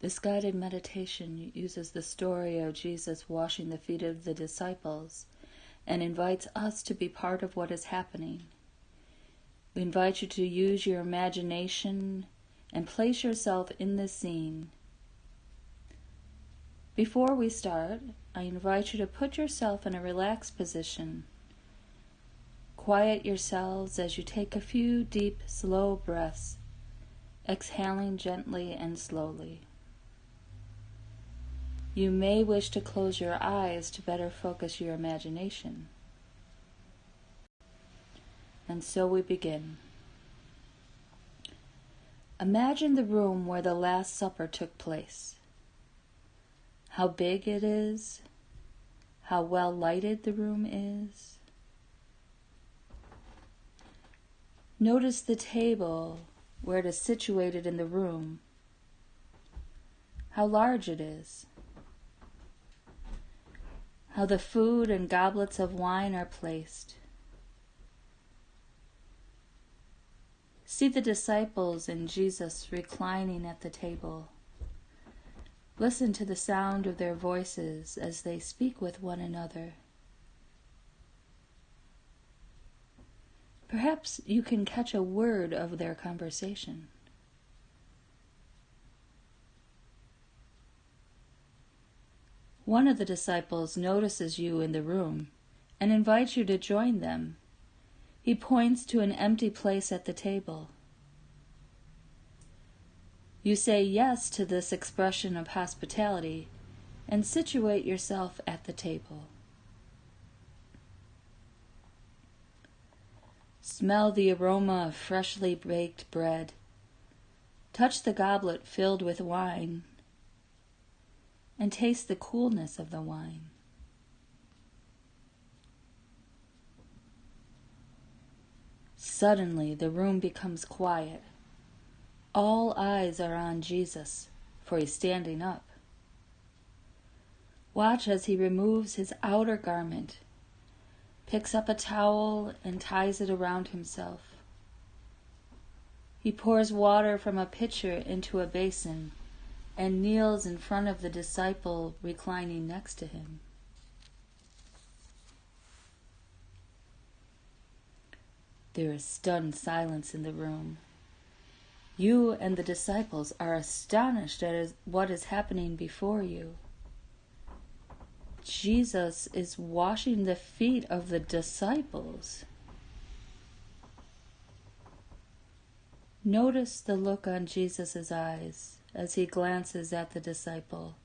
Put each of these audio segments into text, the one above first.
This guided meditation uses the story of Jesus washing the feet of the disciples and invites us to be part of what is happening. We invite you to use your imagination and place yourself in this scene. Before we start, I invite you to put yourself in a relaxed position. Quiet yourselves as you take a few deep, slow breaths, exhaling gently and slowly. You may wish to close your eyes to better focus your imagination. And so we begin. Imagine the room where the Last Supper took place. How big it is, how well lighted the room is. Notice the table where it is situated in the room, how large it is, how the food and goblets of wine are placed. See the disciples and Jesus reclining at the table. Listen to the sound of their voices as they speak with one another. Perhaps you can catch a word of their conversation. One of the disciples notices you in the room and invites you to join them. He points to an empty place at the table. You say yes to this expression of hospitality and situate yourself at the table. Smell the aroma of freshly baked bread. Touch the goblet filled with wine and taste the coolness of the wine. Suddenly, the room becomes quiet. All eyes are on Jesus, for he's standing up. Watch as he removes his outer garment, picks up a towel and ties it around himself. He pours water from a pitcher into a basin and kneels in front of the disciple reclining next to him. There is stunned silence in the room. You and the disciples are astonished at what is happening before you. Jesus is washing the feet of the disciples. Notice the look on Jesus' eyes as he glances at the disciple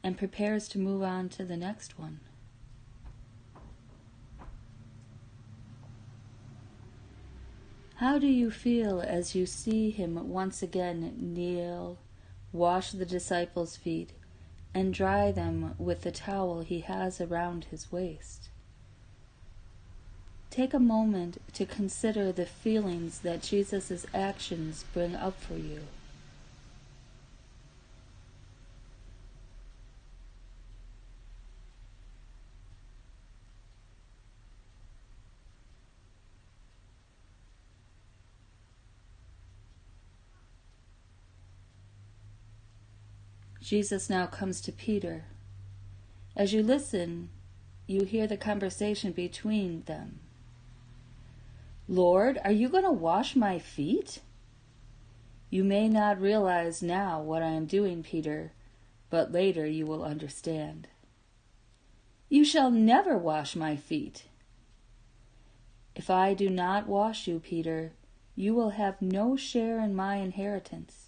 and prepares to move on to the next one. How do you feel as you see him once again kneel, wash the disciples' feet, and dry them with the towel he has around his waist? Take a moment to consider the feelings that Jesus' actions bring up for you. Jesus now comes to Peter. As you listen, you hear the conversation between them. "Lord, are you going to wash my feet?" "You may not realize now what I am doing, Peter, but later you will understand." "You shall never wash my feet." "If I do not wash you, Peter, you will have no share in my inheritance."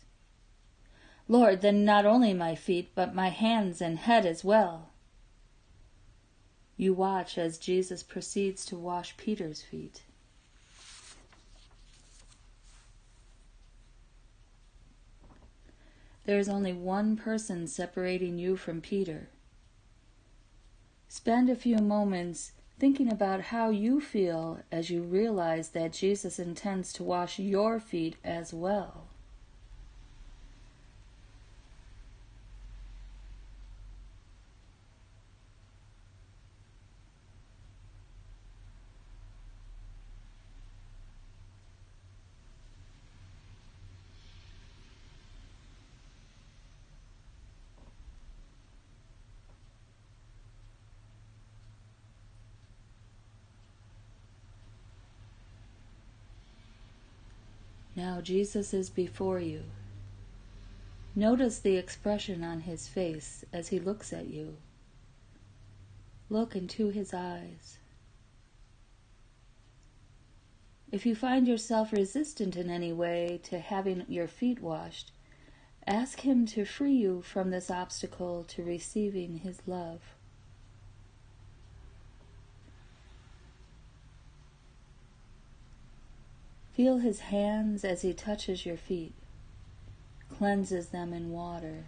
"Lord, then not only my feet, but my hands and head as well." You watch as Jesus proceeds to wash Peter's feet. There is only one person separating you from Peter. Spend a few moments thinking about how you feel as you realize that Jesus intends to wash your feet as well. Now Jesus is before you. Notice the expression on his face as he looks at you. Look into his eyes. If you find yourself resistant in any way to having your feet washed, ask him to free you from this obstacle to receiving his love. Feel his hands as he touches your feet, cleanses them in water,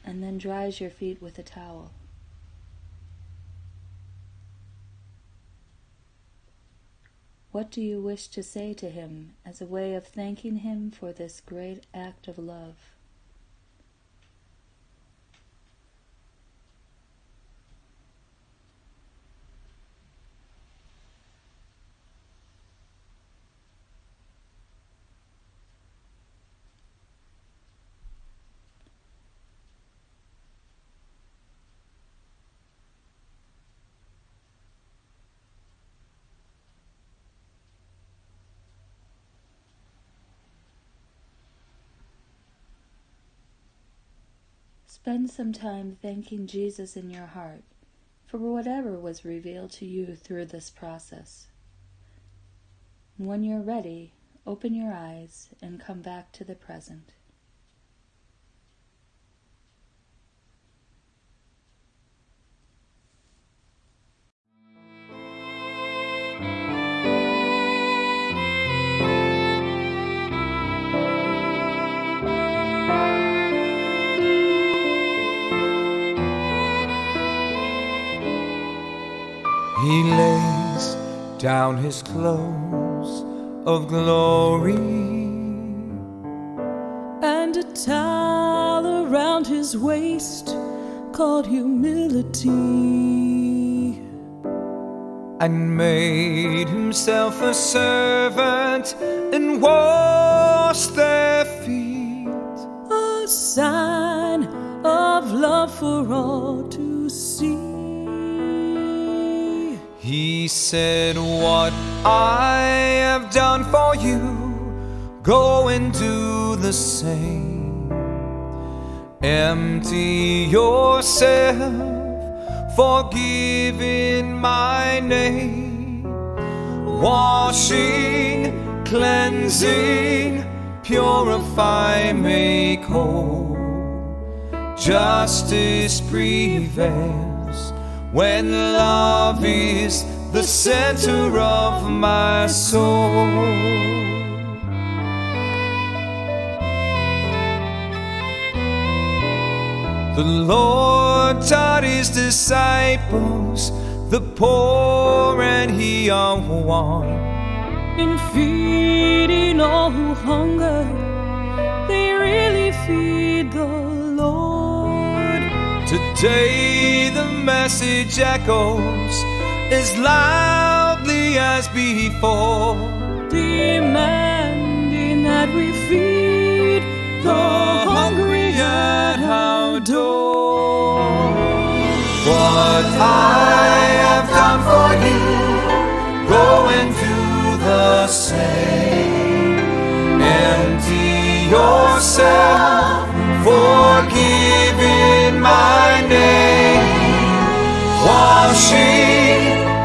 and then dries your feet with a towel. What do you wish to say to him as a way of thanking him for this great act of love? Spend some time thanking Jesus in your heart for whatever was revealed to you through this process. When you're ready, open your eyes and come back to the present. He lays down his clothes of glory and a towel around his waist called humility, and made himself a servant and washed their feet. a sign of love for all to see. He said, "What I have done for you, go and do the same. Empty yourself, forgive in my name. Washing, cleansing, purify, make whole. Justice prevails when love is the center of my soul." The Lord taught his disciples, the poor and he are one. In feeding all who hunger, they really feed the Lord. Today the message echoes as loudly as before, demanding that we feed the hungry at our door. what I have done for you, go and do the same. Empty yourself, forgive in my name. Washing,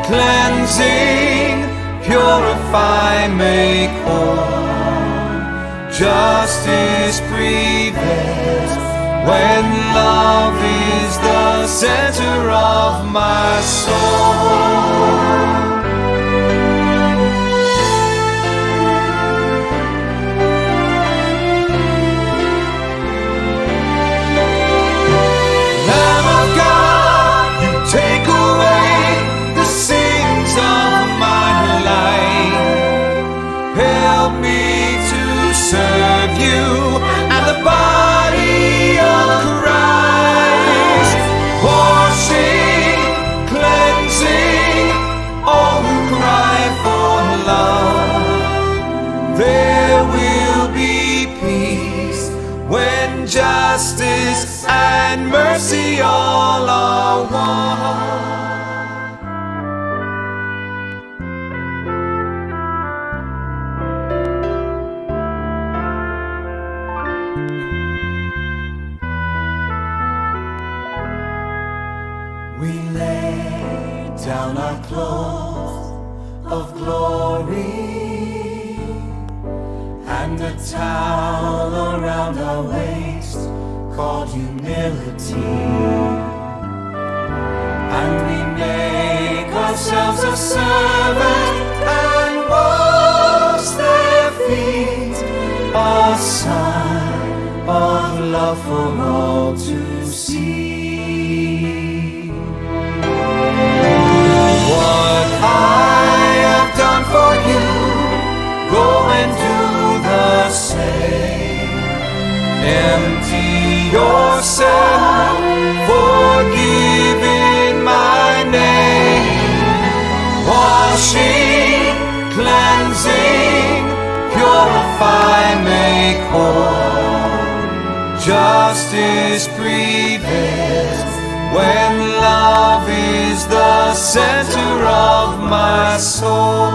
cleansing, purify, make whole. Justice prevails when love is the center of my soul. Lamb of God, you take away the sins of my life. Help me to serve you and the body of Christ. Washing, cleansing, all who cry for love. There will be peace when justice and mercy all are one. of glory, and a towel around our waist called humility. And we make ourselves a servant and wash their feet, a sign of love for all to see. What I have done for you, go and do the same. Empty yourself, forgive in my name. Washing, cleansing, purify, make whole. Justice prevails when love is the center of my soul.